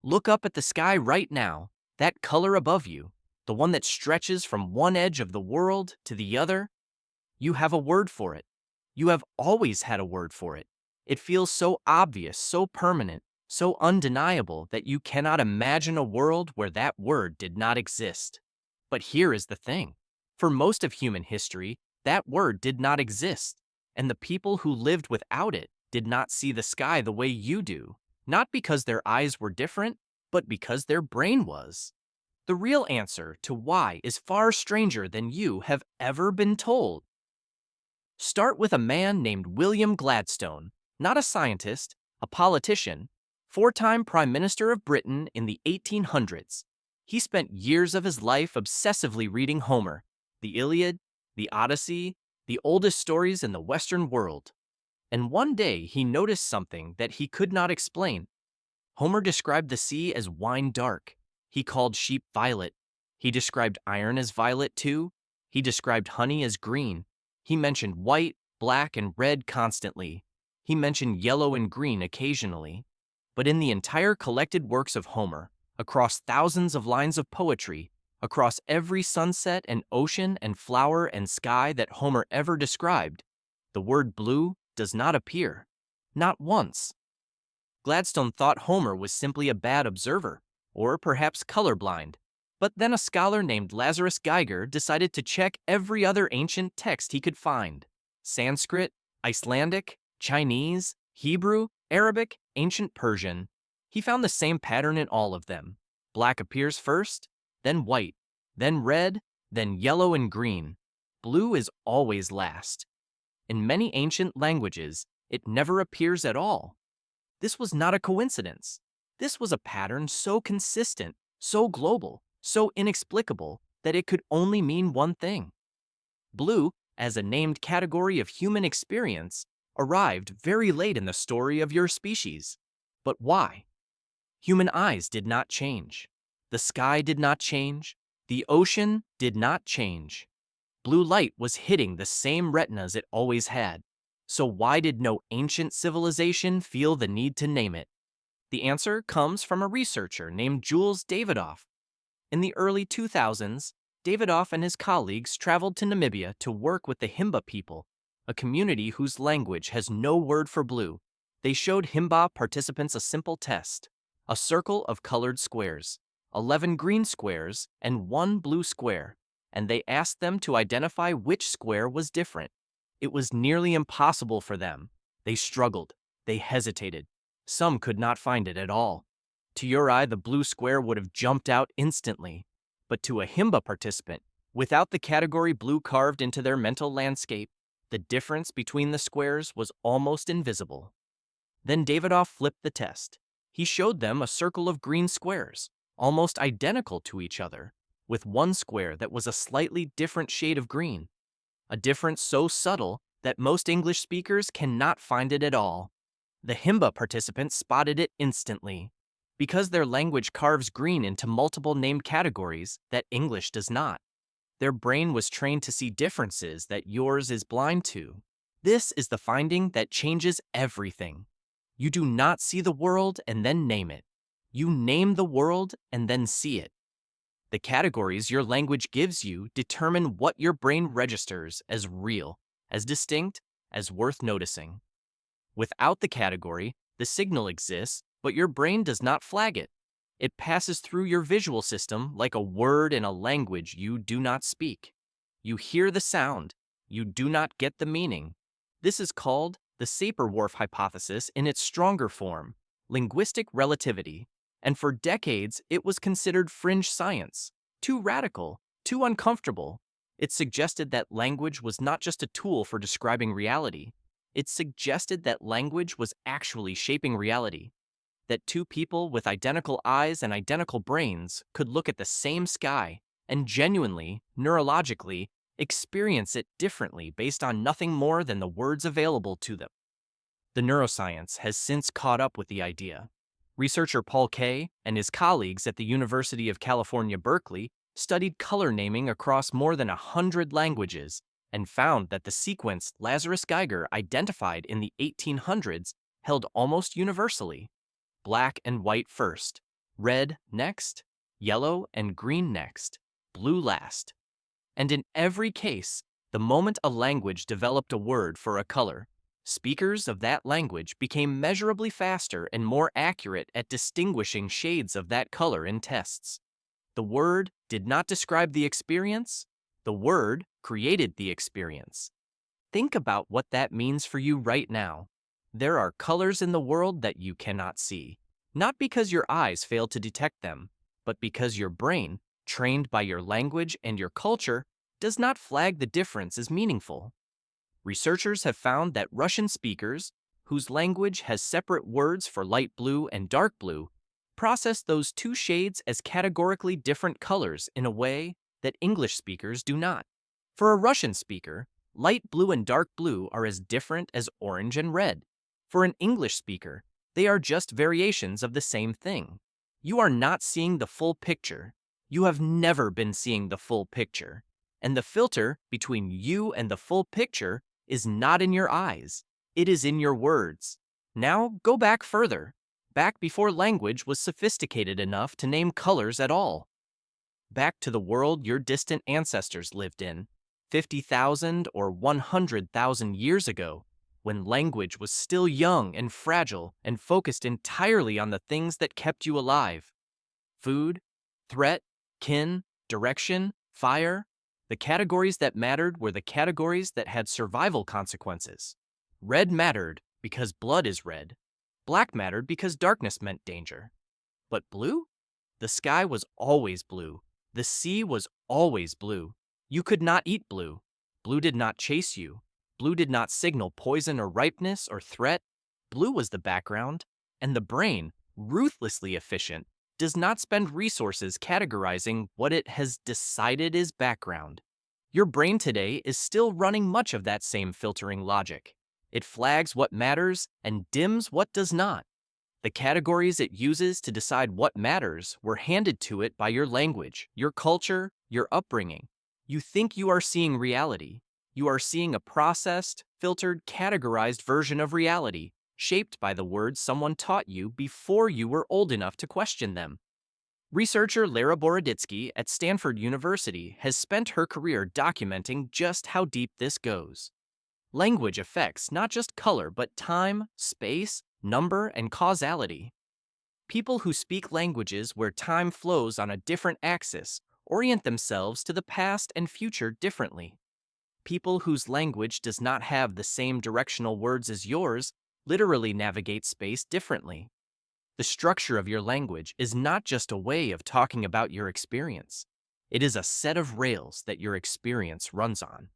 Look up at the sky right now, that color above you, the one that stretches from one edge of the world to the other. You have a word for it. You have always had a word for it. It feels so obvious, so permanent, so undeniable that you cannot imagine a world where that word did not exist. But here is the thing. For most of human history, that word did not exist, and the people who lived without it did not see the sky the way you do, not because their eyes were different, but because their brain was. The real answer to why is far stranger than you have ever been told. Start with a man named William Gladstone, not a scientist, a politician, four-time Prime Minister of Britain in the 1800s. He spent years of his life obsessively reading Homer, the Iliad, the Odyssey, the oldest stories in the Western world. And one day he noticed something that he could not explain. Homer described the sea as wine dark. He called sheep violet. He described iron as violet too. He described honey as green. He mentioned white, black, and red constantly. He mentioned yellow and green occasionally. But in the entire collected works of Homer, across thousands of lines of poetry, across every sunset and ocean and flower and sky that Homer ever described, the word blue does not appear. Not once. Gladstone thought Homer was simply a bad observer, or perhaps colorblind. But then a scholar named Lazarus Geiger decided to check every other ancient text he could find. Sanskrit, Icelandic, Chinese, Hebrew, Arabic, ancient Persian. He found the same pattern in all of them. Black appears first, then white, then red, then yellow and green. Blue is always last. In many ancient languages, it never appears at all. This was not a coincidence. This was a pattern so consistent, so global, so inexplicable that it could only mean one thing. Blue, as a named category of human experience, arrived very late in the story of your species. But why? Human eyes did not change. The sky did not change. The ocean did not change. Blue light was hitting the same retinas it always had. So why did no ancient civilization feel the need to name it? The answer comes from a researcher named Jules Davidoff. In the early 2000s, Davidoff and his colleagues traveled to Namibia to work with the Himba people, a community whose language has no word for blue. They showed Himba participants a simple test: a circle of colored squares, 11 green squares, and 1 blue square, and they asked them to identify which square was different. It was nearly impossible for them. They struggled. They hesitated. Some could not find it at all. To your eye, the blue square would have jumped out instantly. But to a Himba participant, without the category blue carved into their mental landscape, the difference between the squares was almost invisible. Then Davidoff flipped the test. He showed them a circle of green squares, almost identical to each other, with one square that was a slightly different shade of green. A difference so subtle that most English speakers cannot find it at all. The Himba participants spotted it instantly. Because their language carves green into multiple named categories that English does not. Their brain was trained to see differences that yours is blind to. This is the finding that changes everything. You do not see the world and then name it. You name the world and then see it. The categories your language gives you determine what your brain registers as real, as distinct, as worth noticing. Without the category, the signal exists, but your brain does not flag it. It passes through your visual system like a word in a language you do not speak. You hear the sound. You do not get the meaning. This is called the Sapir-Whorf hypothesis in its stronger form, linguistic relativity. And for decades, it was considered fringe science, too radical, too uncomfortable. It suggested that language was not just a tool for describing reality. It suggested that language was actually shaping reality. That two people with identical eyes and identical brains could look at the same sky and genuinely, neurologically, experience it differently based on nothing more than the words available to them. The neuroscience has since caught up with the idea. Researcher Paul Kay and his colleagues at the University of California, Berkeley, studied color naming across more than 100 languages and found that the sequence Lazarus Geiger identified in the 1800s held almost universally. Black and white first, red next, yellow and green next, blue last. And in every case, the moment a language developed a word for a color, speakers of that language became measurably faster and more accurate at distinguishing shades of that color in tests. The word did not describe the experience, the word created the experience. Think about what that means for you right now. There are colors in the world that you cannot see, not because your eyes fail to detect them, but because your brain, trained by your language and your culture, does not flag the difference as meaningful. Researchers have found that Russian speakers, whose language has separate words for light blue and dark blue, process those two shades as categorically different colors in a way that English speakers do not. For a Russian speaker, light blue and dark blue are as different as orange and red. For an English speaker, they are just variations of the same thing. You are not seeing the full picture. You have never been seeing the full picture. And the filter between you and the full picture is not in your eyes. It is in your words. Now go back further, back before language was sophisticated enough to name colors at all. Back to the world your distant ancestors lived in, 50,000 or 100,000 years ago, when language was still young and fragile and focused entirely on the things that kept you alive. Food, threat, kin, direction, fire. The categories that mattered were the categories that had survival consequences. Red mattered because blood is red. Black mattered because darkness meant danger. But blue? The sky was always blue. The sea was always blue. You could not eat blue. Blue did not chase you. Blue did not signal poison or ripeness or threat. Blue was the background, and the brain, ruthlessly efficient, does not spend resources categorizing what it has decided is background. Your brain today is still running much of that same filtering logic. It flags what matters and dims what does not. The categories it uses to decide what matters were handed to it by your language, your culture, your upbringing. You think you are seeing reality. You are seeing a processed, filtered, categorized version of reality, shaped by the words someone taught you before you were old enough to question them. Researcher Lara Boroditsky at Stanford University has spent her career documenting just how deep this goes. Language affects not just color, but time, space, number, and causality. People who speak languages where time flows on a different axis orient themselves to the past and future differently. People whose language does not have the same directional words as yours literally navigate space differently. The structure of your language is not just a way of talking about your experience. It is a set of rails that your experience runs on.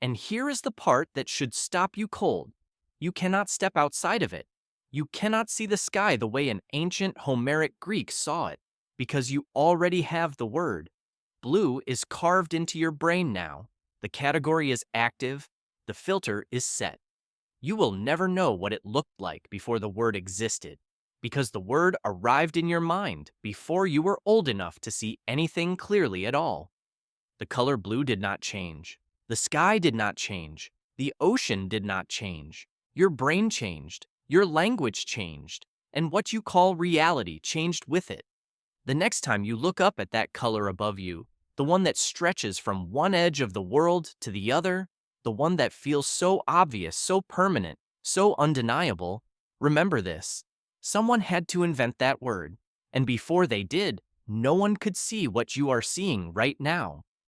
And here is the part that should stop you cold. You cannot step outside of it. You cannot see the sky the way an ancient Homeric Greek saw it, because you already have the word. Blue is carved into your brain now. The category is active. The filter is set. You will never know what it looked like before the word existed, because the word arrived in your mind before you were old enough to see anything clearly at all. The color blue did not change. The sky did not change. The ocean did not change. Your brain changed. Your language changed. And what you call reality changed with it. The next time you look up at that color above you, the one that stretches from one edge of the world to the other, the one that feels so obvious, so permanent, so undeniable, remember this. Someone had to invent that word, and before they did, no one could see what you are seeing right now.